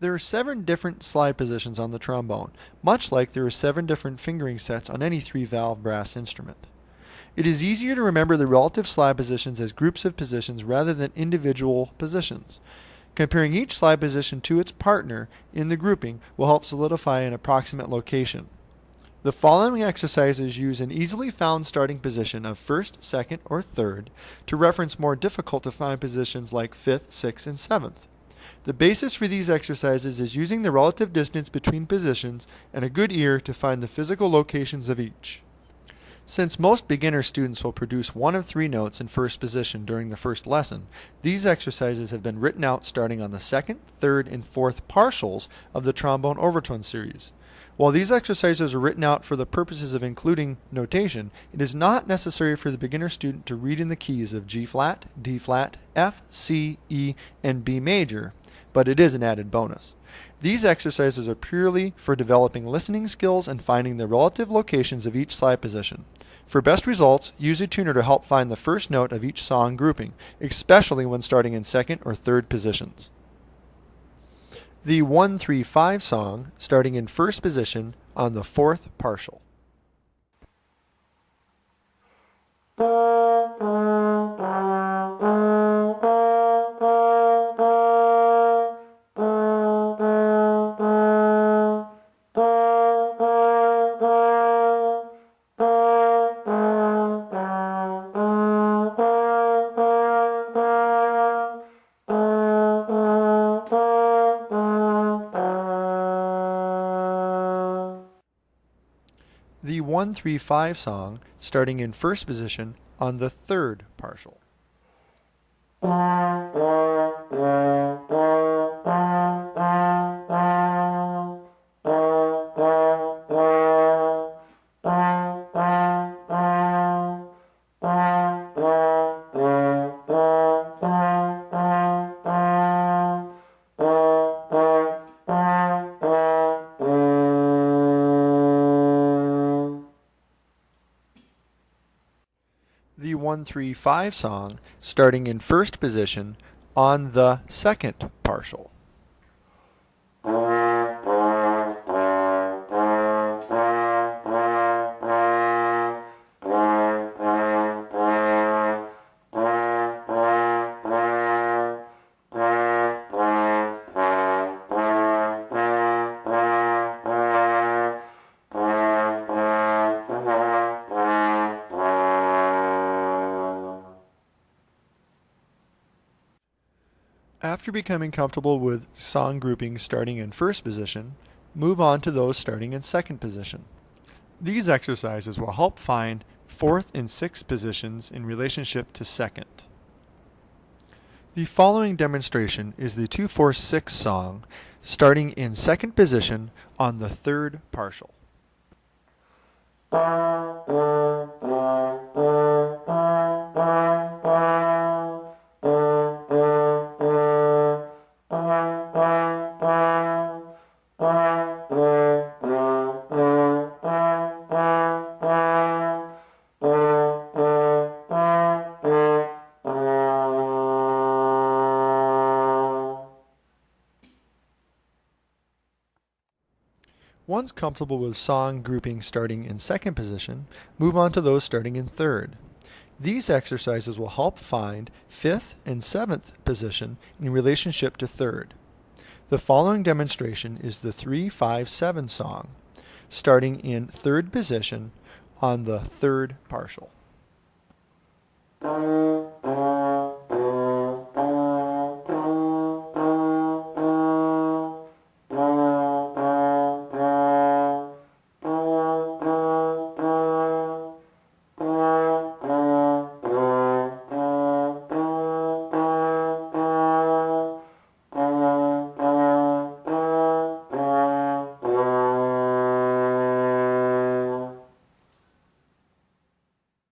There are 7 different slide positions on the trombone, much like there are 7 different fingering sets on any 3-valve brass instrument. It is easier to remember the relative slide positions as groups of positions rather than individual positions. Comparing each slide position to its partner in the grouping will help solidify an approximate location. The following exercises use an easily found starting position of first, second, or third to reference more difficult to find positions like fifth, sixth, and seventh. The basis for these exercises is using the relative distance between positions and a good ear to find the physical locations of each. Since most beginner students will produce one of 3 notes in first position during the first lesson, these exercises have been written out starting on the second, third, and fourth partials of the trombone overtone series. While these exercises are written out for the purposes of including notation, it is not necessary for the beginner student to read in the keys of G flat, D flat, F, C, E, and B major, but it is an added bonus. These exercises are purely for developing listening skills and finding the relative locations of each slide position. For best results, use a tuner to help find the first note of each song grouping, especially when starting in second or third positions. The 1-3-5 song, starting in first position on the fourth partial. The 1-3-5 song, starting in first position on the third partial. The 1-3-5 song, starting in first position on the second partial. After becoming comfortable with song groupings starting in first position, move on to those starting in second position. These exercises will help find fourth and sixth positions in relationship to second. The following demonstration is the 2-4-6 song starting in second position on the third partial. Once comfortable with song grouping starting in second position, move on to those starting in third. These exercises will help find fifth and seventh position in relationship to third. The following demonstration is the 3-5-7 song, starting in third position on the third partial.